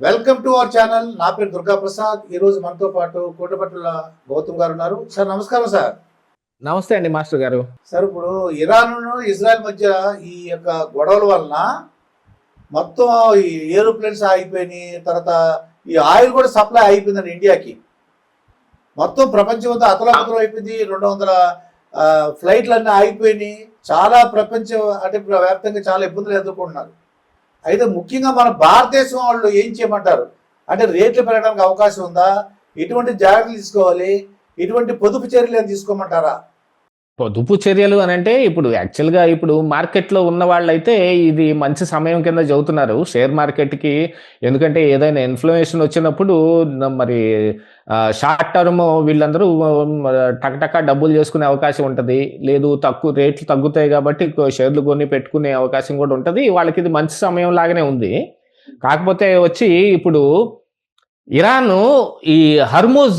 Welcome to our channel. నా పేరు దుర్గా ప్రసాద్. ఈ రోజు మనతో పాటు కోటపట్ల గౌతమ్ గారు ఉన్నారు. సార్ నమస్కారం సార్. నమస్తే అండి మాస్టర్ గారు. సార్ ఇప్పుడు ఇరాన్ ఇజ్రాయెల్ మధ్య ఈ యొక్క గొడవల వలన మొత్తం ఈ ఏరోప్లేన్స్ ఆగిపోయినాయి. తర్వాత ఈ ఆయిల్ కూడా సప్లై అయిపోయిందండి ఇండియాకి. మొత్తం ప్రపంచం అంతా అతలాకుతలం అయిపోయింది. 200 ఫ్లైట్లు అన్నీ ఆగిపోయినాయి. చాలా ప్రపంచం అంటే వ్యాప్తంగా చాలా ఇబ్బందులు ఎదుర్కొంటున్నారు. అయితే ముఖ్యంగా మన భారతదేశం వాళ్ళు ఏం చేయమంటారు అంటే రేట్లు పెరగడానికి అవకాశం ఉందా? ఎటువంటి జాగ్రత్తలు తీసుకోవాలి? ఎటువంటి పొదుపు చర్యలు ఏం తీసుకోమంటారా? పొదుపు చర్యలు అని అంటే ఇప్పుడు యాక్చువల్గా ఇప్పుడు మార్కెట్లో ఉన్న వాళ్ళైతే ఇది మంచి సమయం కింద చెబుతున్నారు షేర్ మార్కెట్కి. ఎందుకంటే ఏదైనా ఇన్ఫ్లమేషన్ వచ్చినప్పుడు మరి షార్ట్ టర్మ్ వీళ్ళందరూ టకటక డబ్బులు చేసుకునే అవకాశం ఉంటుంది. లేదు తక్కువ రేట్లు తగ్గుతాయి కాబట్టి షేర్లు కొని పెట్టుకునే అవకాశం కూడా ఉంటుంది. వాళ్ళకి ఇది మంచి సమయం లాగానే ఉంది. కాకపోతే వచ్చి ఇప్పుడు ఇరాన్ ఈ హర్మూజ్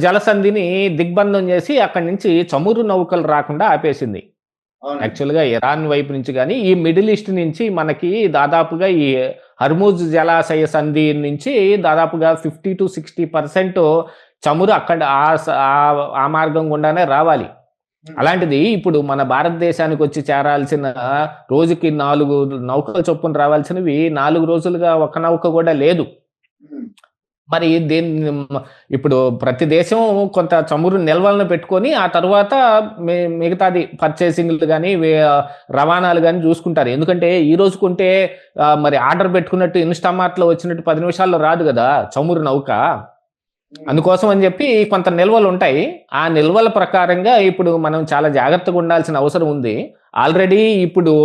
జలసంధిని దిగ్బంధం చేసి అక్కడి నుంచి చమురు నౌకలు రాకుండా ఆపేసింది. యాక్చువల్గా ఇరాన్ వైపు నుంచి కానీ ఈ మిడిల్ ఈస్ట్ నుంచి మనకి దాదాపుగా ఈ హర్మూజ్ జలాశయ సంధి నుంచి దాదాపుగా 50 to 60% చమురు అక్కడ ఆ మార్గం గుండానే రావాలి. అలాంటిది ఇప్పుడు మన భారతదేశానికి వచ్చి చేరాల్సిన రోజుకి 4 నౌకల చొప్పున రావాల్సినవి 4 రోజులుగా ఒక నౌక కూడా లేదు. మరి దీన్ని ఇప్పుడు ప్రతి దేశం కొంత చమురు నిల్వలను పెట్టుకొని ఆ తర్వాత మిగతాది పర్చేసింగ్లు కానీ రవాణాలు కానీ చూసుకుంటారు. ఎందుకంటే ఈ రోజు కొంటే మరి ఆర్డర్ పెట్టుకున్నట్టు ఇన్స్టామార్ట్లో వచ్చినట్టు 10 నిమిషాల్లో రాదు కదా చమురు నౌక. అందుకోసం అని చెప్పి కొంత నిల్వలు ఉంటాయి. ఆ నిల్వల ప్రకారంగా ఇప్పుడు మనం చాలా జాగ్రత్తగా ఉండాల్సిన అవసరం ఉంది. ఆల్రెడీ ఇప్పుడు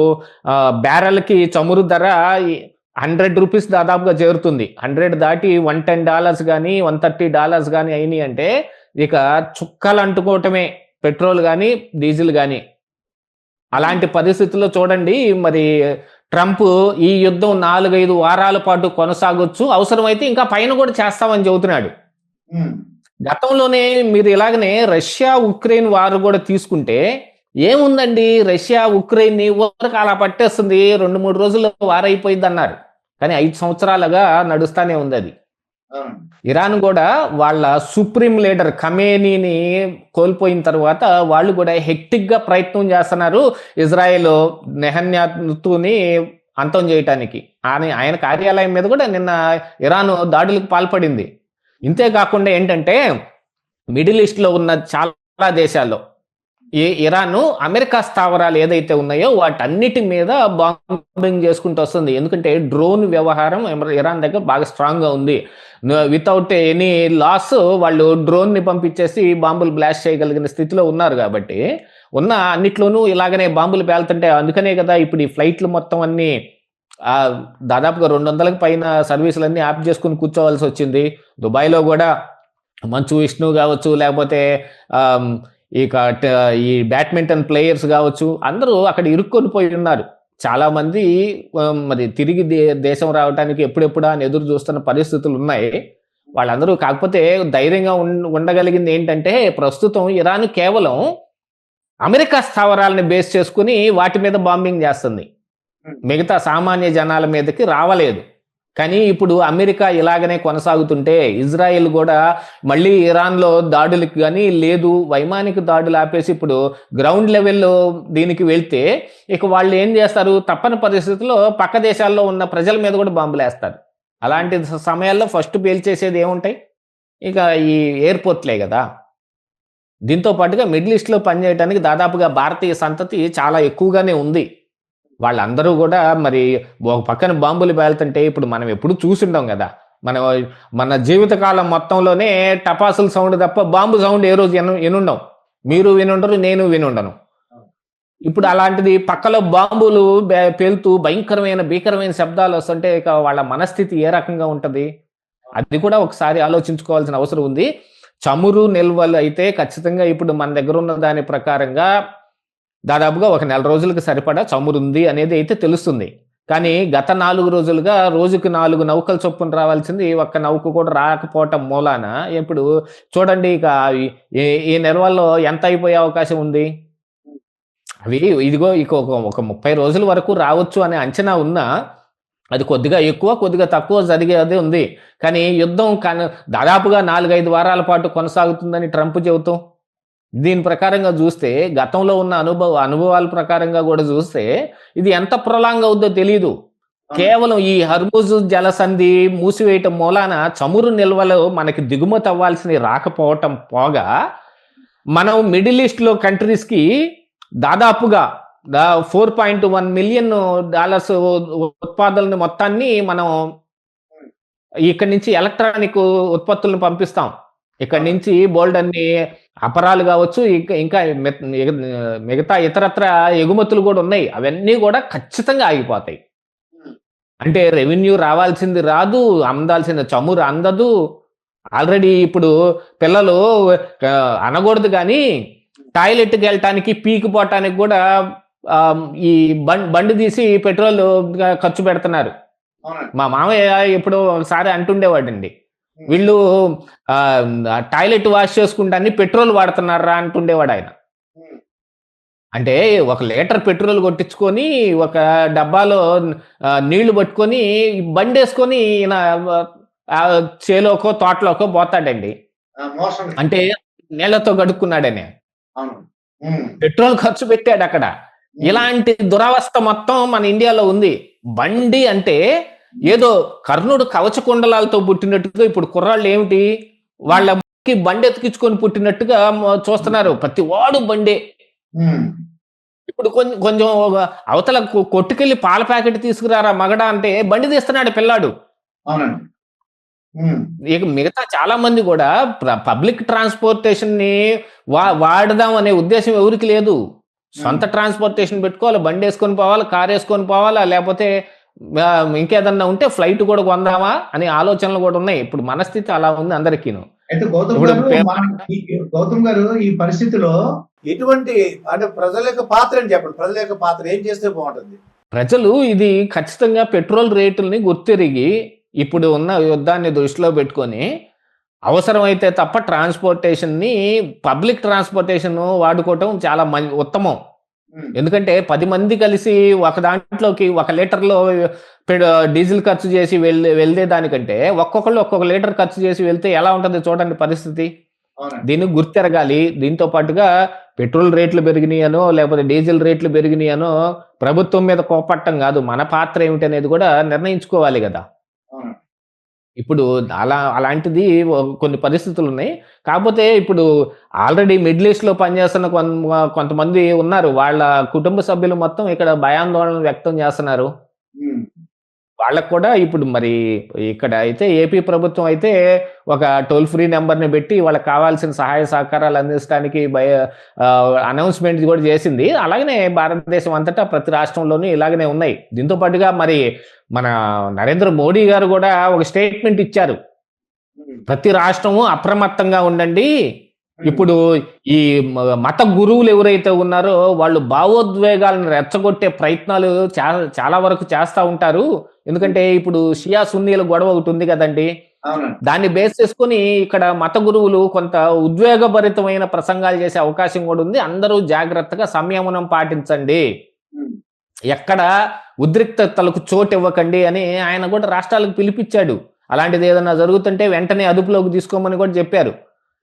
బ్యారెల్కి చమురు ధర $100 దాదాపుగా చేరుతుంది. 100 దాటి $110 కానీ $130 కానీ అయినాయి అంటే ఇక చుక్కలు అంటుకోవటమే పెట్రోల్ కానీ డీజిల్ కానీ. అలాంటి పరిస్థితుల్లో చూడండి మరి ట్రంప్ ఈ యుద్ధం 4-5 వారాల పాటు కొనసాగొచ్చు, అవసరమైతే ఇంకా పైన కూడా చేస్తామని చెబుతున్నాడు. గతంలోనే మీరు ఇలాగనే రష్యా ఉక్రెయిన్ వారు కూడా తీసుకుంటే ఏముందండి, రష్యా ఉక్రెయిన్ ని ఊరకు అలా పట్టేస్తుంది, 2-3 రోజుల్లో వారైపోయింది అన్నారు. కానీ 5 సంవత్సరాలుగా నడుస్తానే ఉంది అది. ఇరాన్ కూడా వాళ్ళ సుప్రీం లీడర్ ఖమేనీని కోల్పోయిన తర్వాత వాళ్ళు కూడా హెక్టిక్ గా ప్రయత్నం చేస్తున్నారు ఇజ్రాయెల్ నెహన్యాతుని అంతం చేయటానికి. ఆయన కార్యాలయం మీద కూడా నిన్న ఇరాన్ దాడులకు పాల్పడింది. ఇంతేకాకుండా ఏంటంటే మిడిల్ ఈస్ట్ లో ఉన్న చాలా దేశాల్లో ఇరాన్ అమెరికా స్థావరాలు ఏదైతే ఉన్నాయో వాటన్నిటి మీద బాంబింగ్ చేసుకుంటూ వస్తుంది. ఎందుకంటే డ్రోన్ వ్యవహారం ఇరాన్ దగ్గర బాగా స్ట్రాంగ్ గా ఉంది. వితౌట్ ఎనీ లాస్ వాళ్ళు డ్రోన్ ని పంపించేసి బాంబులు బ్లాస్ట్ చేయగలిగిన స్థితిలో ఉన్నారు. కాబట్టి ఉన్న అన్నిట్లోనూ ఇలాగనే బాంబులు పేలుతుంటే అందుకనే కదా ఇప్పుడు ఈ ఫ్లైట్లు మొత్తం అన్ని దాదాపుగా 200కి పైన సర్వీసులన్నీ యాప్ చేసుకుని కూర్చోవలసి వచ్చింది. దుబాయ్లో కూడా మంచు విష్ణు కావచ్చు, లేకపోతే ఇక ఈ బ్యాడ్మింటన్ ప్లేయర్స్ కావచ్చు, అందరూ అక్కడ ఇరుక్కొని పోయి ఉన్నారు. చాలా మంది మరి తిరిగి దేశం రావడానికి ఎప్పుడెప్పుడా అని ఎదురు చూస్తున్న పరిస్థితులు ఉన్నాయి వాళ్ళందరూ. కాకపోతే ధైర్యంగా ఉండగలిగింది ఏంటంటే ప్రస్తుతం ఇరాన్ కేవలం అమెరికా స్థావరాలని బేస్ చేసుకుని వాటి మీద బాంబింగ్ చేస్తుంది, మిగతా సామాన్య జనాల మీదకి రావలేదు. కానీ ఇప్పుడు అమెరికా ఇలాగనే కొనసాగుతుంటే ఇజ్రాయెల్ కూడా మళ్ళీ ఇరాన్లో దాడులకు కానీ లేదు వైమానిక దాడులు ఆపేసి ఇప్పుడు గ్రౌండ్ లెవెల్లో దీనికి వెళ్తే ఇక వాళ్ళు ఏం చేస్తారు, తప్పని పరిస్థితుల్లో పక్క దేశాల్లో ఉన్న ప్రజల మీద కూడా బాంబులు వేస్తారు. అలాంటి సమయాల్లో ఫస్ట్ పేల్చేసేది ఏముంటాయి, ఇక ఈ ఎయిర్పోర్ట్లే కదా. దీంతో పాటుగా మిడిల్ ఈస్ట్లో పనిచేయడానికి దాదాపుగా భారతీయ సంతతి చాలా ఎక్కువగానే ఉంది. వాళ్ళందరూ కూడా మరి ఒక పక్కన బాంబులు పేలుతుంటే ఇప్పుడు మనం ఎప్పుడు చూసింటాం కదా, మన జీవితకాలం మొత్తంలోనే టపాసుల సౌండ్ తప్ప బాంబు సౌండ్ ఏ రోజు వినుండం. మీరు వినుండరు, నేను వినుండను. ఇప్పుడు అలాంటిది పక్కలో బాంబులు పేలుతూ భీకరమైన శబ్దాలు వస్తుంటే ఇక వాళ్ళ మనస్థితి ఏ రకంగా ఉంటుంది, అది కూడా ఒకసారి ఆలోచించుకోవాల్సిన అవసరం ఉంది. చమురు నిల్వలు అయితే ఖచ్చితంగా ఇప్పుడు మన దగ్గర ఉన్న దాని ప్రకారంగా దాదాపుగా ఒక 1 రోజులకు సరిపడా చమురు ఉంది అనేది అయితే తెలుస్తుంది. కానీ గత 4 రోజులుగా రోజుకి 4 నౌకల చొప్పున రావాల్సింది ఒక్క నౌక కూడా రాకపోవటం మూలాన ఇప్పుడు చూడండి ఇక ఈ నిల్వల్లో ఎంత అయిపోయే అవకాశం ఉంది. అవి ఇదిగో ఇక ఒక 30 రోజుల వరకు రావచ్చు అనే అంచనా ఉన్నా అది కొద్దిగా ఎక్కువ, కొద్దిగా తక్కువ జరిగేది ఉంది. కానీ యుద్ధం దాదాపుగా 4, 5 వారాల పాటు కొనసాగుతుందని ట్రంప్ చెబుతాం. దీని ప్రకారంగా చూస్తే గతంలో ఉన్న అనుభవాల ప్రకారంగా కూడా చూస్తే ఇది ఎంత ప్రొలాంగ్ అవుద్దో తెలీదు. కేవలం ఈ హర్ముజ్ జలసంధి మూసివేయటం మూలాన చమురు నిల్వలు మనకి దిగుమతి అవ్వాల్సినవి రాకపోవటం పోగా మనం మిడిల్ ఈస్ట్లో కంట్రీస్కి దాదాపుగా $4.1 మిలియన్ ఉత్పాదనని మొత్తాన్ని మనం ఇక్కడి నుంచి ఎలక్ట్రానిక్ ఉత్పత్తులను పంపిస్తాం. ఇక్కడి నుంచి బోల్డ్ అన్ని అపరాలు కావచ్చు, ఇంకా మిగతా ఇతరత్ర ఎగుమతులు కూడా ఉన్నాయి. అవన్నీ కూడా ఖచ్చితంగా ఆగిపోతాయి. అంటే రెవెన్యూ రావాల్సింది రాదు, అందాల్సిన చమురు అందదు. ఆల్రెడీ ఇప్పుడు పిల్లలు అనకూడదు కానీ టాయిలెట్కి వెళ్ళటానికి పీకి పోవటానికి కూడా ఈ బండి తీసి పెట్రోల్ ఖర్చు పెడుతున్నారు. మా మామయ్య ఎప్పుడో ఒకసారి అంటుండేవాడండి, వీళ్ళు టాయిలెట్ వాష్ చేసుకుంటాన్ని పెట్రోల్ వాడుతున్నారా అంటుండేవాడు ఆయన. అంటే 1 లీటర్ పెట్రోల్ కొట్టించుకొని ఒక డబ్బాలో నీళ్లు పట్టుకొని బండి వేసుకొని చేలోకో తోటలోకో పోతాడండి. అంటే నీళ్లతో గడుక్కున్నాడని పెట్రోల్ ఖర్చు పెట్టాడు అక్కడ. ఇలాంటి దురవస్థ మొత్తం మన ఇండియాలో ఉంది. బండి అంటే ఏదో కర్ణుడు కవచ కుండలాలతో పుట్టినట్టుగా ఇప్పుడు కుర్రాళ్ళు ఏమిటి వాళ్ళకి బండి ఎత్తికించుకొని పుట్టినట్టుగా చూస్తున్నారు. ప్రతి వాడు బండే. ఇప్పుడు కొంచెం అవతల కొట్టుకెళ్ళి పాల ప్యాకెట్ తీసుకురారా మగడా అంటే బండి తీస్తున్నాడు పిల్లాడు. ఇక మిగతా చాలా మంది కూడా పబ్లిక్ ట్రాన్స్పోర్టేషన్ ని వాడదాం అనే ఉద్దేశం ఎవరికి లేదు. సొంత ట్రాన్స్పోర్టేషన్ పెట్టుకోవాలి, బండి వేసుకొని పోవాలి, కార్ వేసుకొని పోవాలా, లేకపోతే ఇంకేదన్నా ఉంటే ఫ్లైట్ కూడా కొందామా అనే ఆలోచనలు కూడా ఉన్నాయి. ఇప్పుడు మనస్థితి అలా ఉంది అందరికీను. అయితే గౌతమ్ గారు ఈ పరిస్థితిలో ఎటువంటి అంటే ప్రజల యొక్క పాత్ర అని చెప్పండి. ప్రజల యొక్క పాత్ర ఏం చేస్తే బాగుంటుంది? ప్రజలు ఇది ఖచ్చితంగా పెట్రోల్ రేటుల్ని గుర్తిరిగి ఇప్పుడు ఉన్న యుద్ధాన్ని దృష్టిలో పెట్టుకొని అవసరమైతే తప్ప ట్రాన్స్పోర్టేషన్ని పబ్లిక్ ట్రాన్స్పోర్టేషన్ వాడుకోవటం చాలా ఉత్తమం. ఎందుకంటే 10 మంది కలిసి ఒక దాంట్లోకి 1 లీటర్లో డీజిల్ ఖర్చు చేసి వెళ్తే దానికంటే ఒక్కొక్కళ్ళు ఒక్కొక్క లీటర్ ఖర్చు చేసి వెళ్తే ఎలా ఉంటుంది చూడండి పరిస్థితి. దీన్ని గుర్తెరగాలి. దీంతో పాటుగా పెట్రోల్ రేట్లు పెరిగినాయనో లేకపోతే డీజిల్ రేట్లు పెరిగినాయనో ప్రభుత్వం మీద కోపట్టం కాదు, మన పాత్ర ఏమిటి అనేది కూడా నిర్ణయించుకోవాలి కదా. ఇప్పుడు అలాంటిది కొన్ని పరిస్థితులు ఉన్నాయి. కాకపోతే ఇప్పుడు ఆల్రెడీ మిడిల్ ఈస్ట్లో పనిచేస్తున్న కొంతమంది ఉన్నారు. వాళ్ళ కుటుంబ సభ్యులు మొత్తం ఇక్కడ భయాందోళన వ్యక్తం చేస్తున్నారు. వాళ్ళకు కూడా ఇప్పుడు మరి ఇక్కడ అయితే ఏపీ ప్రభుత్వం అయితే ఒక టోల్ ఫ్రీ నెంబర్ని పెట్టి వాళ్ళకి కావాల్సిన సహాయ సహకారాలు అందించడానికి అనౌన్స్మెంట్ కూడా చేసింది. అలాగనే భారతదేశం అంతటా ప్రతి రాష్ట్రంలోనూ ఇలాగనే ఉన్నాయి. దీంతో పాటుగా మరి మన నరేంద్ర మోడీ గారు కూడా ఒక స్టేట్మెంట్ ఇచ్చారు, ప్రతి రాష్ట్రము అప్రమత్తంగా ఉండండి. ఇప్పుడు ఈ మత గురువులు ఎవరైతే ఉన్నారో వాళ్ళు భావోద్వేగాలను రెచ్చగొట్టే ప్రయత్నాలు చాలా వరకు చేస్తూ ఉంటారు. ఎందుకంటే ఇప్పుడు షియా సున్నీల గొడవ ఒకటి ఉంది కదండి, దాన్ని బేస్ చేసుకొని ఇక్కడ మత గురువులు కొంత ఉద్వేగభరితమైన ప్రసంగాలు చేసే అవకాశం కూడా ఉంది. అందరూ జాగ్రత్తగా సంయమనం పాటించండి, ఎక్కడ ఉద్రిక్తతలకు చోటు ఇవ్వకండి అని ఆయన కూడా రాష్ట్రాలకు పిలిపించాడు. అలాంటిది ఏదైనా జరుగుతుంటే వెంటనే అదుపులోకి తీసుకోమని కూడా చెప్పారు.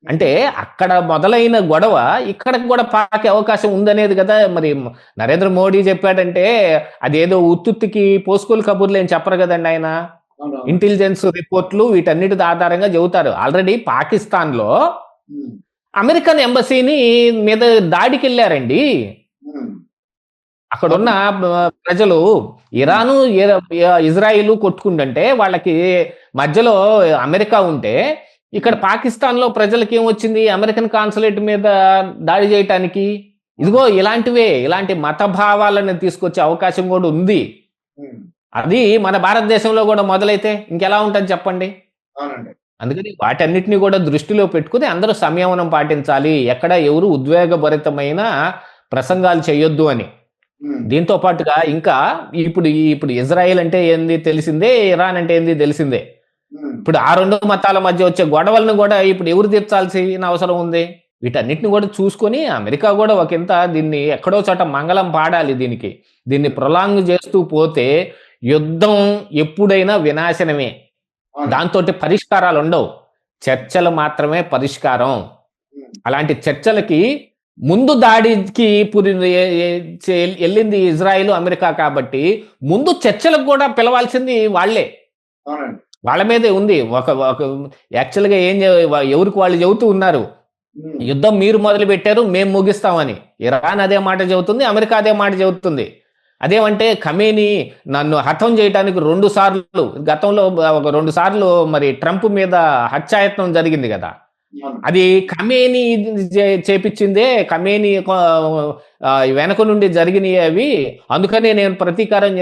అంటే అక్కడ మొదలైన గొడవ ఇక్కడికి కూడా పాకే అవకాశం ఉందనేది కదా మరి నరేంద్ర మోడీ చెప్పాడంటే అదేదో ఉత్తుత్తికి పోస్కోలు కబుర్లు ఏం చెప్పరు కదండి ఆయన. ఇంటెలిజెన్స్ రిపోర్ట్లు వీటన్నిటి ఆధారంగా చెబుతారు. ఆల్రెడీ పాకిస్తాన్లో అమెరికన్ ఎంబసీని మీద దాడికి వెళ్ళారండి. అక్కడున్న ప్రజలు ఇరాను ఇజ్రాయిల్ కొట్టుకుంటుంటే వాళ్ళకి మధ్యలో అమెరికా ఉంటే ఇక్కడ పాకిస్తాన్లో ప్రజలకి ఏమొచ్చింది, అమెరికన్ కాన్సులేట్ మీద దాడి చేయటానికి. ఇదిగో ఇలాంటి మత భావాలను తీసుకొచ్చే అవకాశం కూడా ఉంది. అది మన భారతదేశంలో కూడా మొదలైతే ఇంకెలా ఉంటుంది చెప్పండి. అందుకని వాటన్నిటిని కూడా దృష్టిలో పెట్టుకుని అందరూ సంయమనం పాటించాలి, ఎక్కడ ఎవరు ఉద్వేగభరితమైన ప్రసంగాలు చేయొద్దు అని. దీంతో పాటుగా ఇంకా ఇప్పుడు ఇజ్రాయెల్ అంటే ఏంది తెలిసిందే, ఇరాన్ అంటే ఏంది తెలిసిందే. ఇప్పుడు ఆ 2 మతాల మధ్య వచ్చే గొడవలను కూడా ఇప్పుడు ఎవరు తీర్చాల్సిన అవసరం ఉంది? వీటన్నిటిని కూడా చూసుకొని అమెరికా కూడా ఒకంత దీన్ని ఎక్కడో చోట మంగళం పాడాలి. దీన్ని ప్రొలాంగ్ చేస్తూ పోతే యుద్ధం ఎప్పుడైనా వినాశనమే, దాంతో పరిష్కారాలు ఉండవు, చర్చలు మాత్రమే పరిష్కారం. అలాంటి చర్చలకి ముందు దాడికి వెళ్ళింది ఇజ్రాయిల్ అమెరికా కాబట్టి ముందు చర్చలకు కూడా పిలవాల్సింది వాళ్లే, వాళ్ళ మీదే ఉంది. యాక్చువల్గా ఎవరికి వాళ్ళు చెబుతూ ఉన్నారు, యుద్ధం మీరు మొదలు పెట్టారు మేము ముగిస్తామని. ఇరాన్ అదే మాట చెబుతుంది, అమెరికా అదే మాట చెబుతుంది. అదేమంటే ఖమేనీ నన్ను హతం చేయడానికి 2 సార్లు, గతంలో 2 సార్లు మరి ట్రంప్ మీద హత్యాయత్నం జరిగింది కదా, అది ఖమేనీ చేపించిందే, ఖమేనీ వెనక నుండి జరిగినాయి అవి, అందుకనే నేను ప్రతీకారం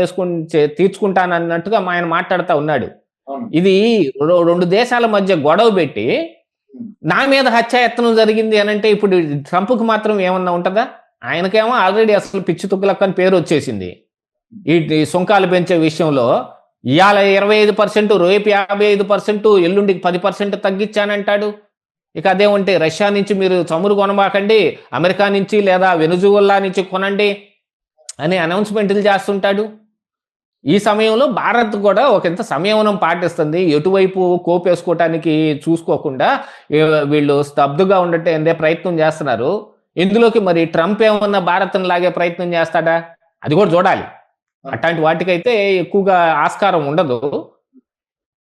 తీర్చుకుంటాను అన్నట్టుగా ఆయన మాట్లాడుతూ ఉన్నాడు. ఇది 2 దేశాల మధ్య గొడవ పెట్టి నా మీద హత్యాయత్నం జరిగింది అని అంటే ఇప్పుడు ట్రంప్కి మాత్రం ఏమన్నా ఉంటుందా? ఆయనకేమో ఆల్రెడీ అసలు పిచ్చి తుగ్గులక్ అని పేరు వచ్చేసింది ఈ సుంకాలు పెంచే విషయంలో. ఇవాళ 25%, రేపు 55%, ఎల్లుండికి 10% తగ్గించానంటాడు. ఇక అదేమంటే రష్యా నుంచి మీరు చమురు కొనబాకండి, అమెరికా నుంచి లేదా వెనుజువెలా నుంచి కొనండి అని అనౌన్స్మెంట్లు చేస్తుంటాడు. ఈ సమయంలో భారత్ కూడా ఒకంత సంయమనం పాటిస్తుంది, ఎటువైపు కోపేసుకోవటానికి చూసుకోకుండా వీళ్ళు స్తబ్దుగా ఉండటే ప్రయత్నం చేస్తున్నారు. ఇందులోకి మరి ట్రంప్ ఏమన్నా భారత్ను లాగే ప్రయత్నం చేస్తాడా, అది కూడా చూడాలి. అట్లాంటి వాటికైతే ఎక్కువగా ఆస్కారం ఉండదు.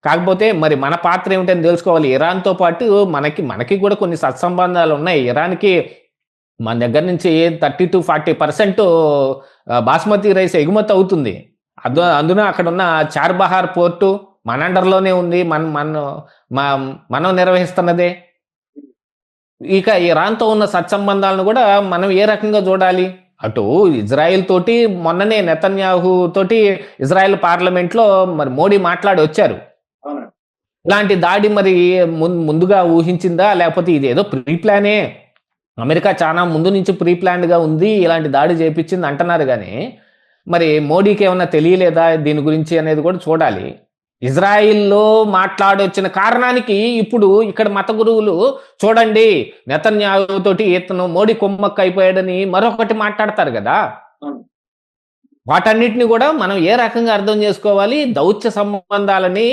కాకపోతే మరి మన పాత్ర ఏమిటని తెలుసుకోవాలి. ఇరాన్తో పాటు మనకి కూడా కొన్ని సత్సంబంధాలు ఉన్నాయి. ఇరాన్కి మన దగ్గర నుంచి 30 to 40% బాస్మతి రైస్ ఎగుమతి అవుతుంది. అందున అక్కడ ఉన్న చార్బహార్ పోర్టు మన అండర్లోనే ఉంది, మనం నిర్వహిస్తున్నదే. ఇక ఇరాన్తో ఉన్న సత్సంబంధాలను కూడా మనం ఏ రకంగా చూడాలి? అటు ఇజ్రాయెల్ తోటి మొన్ననే నెతన్యాహు తోటి ఇజ్రాయెల్ పార్లమెంట్లో మరి మోడీ మాట్లాడి వచ్చారు. ఇలాంటి దాడి మరి ముందుగా ఊహించిందా, లేకపోతే ఇది ఏదో ప్రీ ప్లానే, అమెరికా చాలా ముందు నుంచి ప్రీ ప్లాన్డ్ గా ఉంది, ఇలాంటి దాడి చేపించింది అంటున్నారు. కానీ మరి మోడీకి ఏమన్నా తెలియలేదా దీని గురించి అనేది కూడా చూడాలి. ఇజ్రాయిల్లో మాట్లాడొచ్చిన కారణానికి ఇప్పుడు ఇక్కడ మత గురువులు చూడండి నెతన్యాహు తోటి ఇతను మోడీ కొమ్మక్క అయిపోయాడని మరొకటి మాట్లాడతారు కదా. వాటన్నిటిని కూడా మనం ఏ రకంగా అర్థం చేసుకోవాలి? దౌత్య సంబంధాలని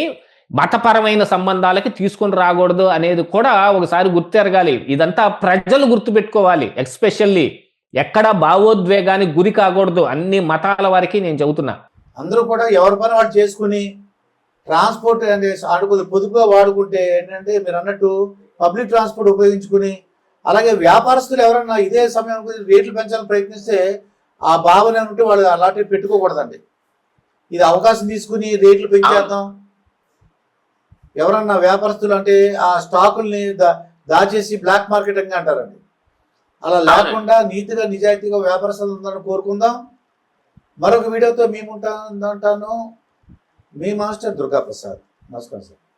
మతపరమైన సంబంధాలకి తీసుకొని రాకూడదు అనేది కూడా ఒకసారి గుర్తెరగాలి. ఇదంతా ప్రజలు గుర్తుపెట్టుకోవాలి. ఎస్పెషల్లీ ఎక్కడ భావోద్వేగానికి గురి కాకూడదు. అన్ని మతాల వారికి నేను చెబుతున్నా. అందరూ కూడా ఎవరి పని వాళ్ళు చేసుకుని ట్రాన్స్పోర్ట్ అనేది పొదుపుగా వాడుకుంటే ఏంటంటే మీరు అన్నట్టు పబ్లిక్ ట్రాన్స్పోర్ట్ ఉపయోగించుకుని, అలాగే వ్యాపారస్తులు ఎవరన్నా ఇదే సమయం రేట్లు పెంచాలని ప్రయత్నిస్తే ఆ భావన ఉంటే వాళ్ళు అలాంటివి పెట్టుకోకూడదండి. ఇది అవకాశం తీసుకుని రేట్లు పెంచేద్దాం, ఎవరన్నా వ్యాపారస్తులు అంటే ఆ స్టాకుల్ని దాచేసి బ్లాక్ మార్కెటింగ్ అంటారండి. అలా లేకుండా నీతిగా నిజాయితీగా వ్యాపారస్తులు ఉందని కోరుకుందాం. మరొక వీడియోతో మేము ఉంటాను. మీ మాస్టర్ దుర్గా ప్రసాద్. నమస్కారం సార్.